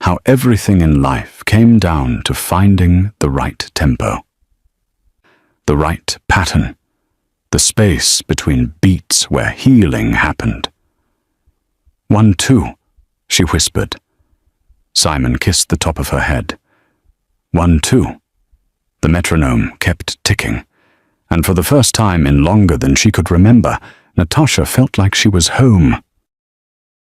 How everything in life came down to finding the right tempo. The right pattern. The space between beats where healing happened. 1, 2, she whispered. Simon kissed the top of her head. 1, 2. The metronome kept ticking, and for the first time in longer than she could remember, Natasha felt like she was home.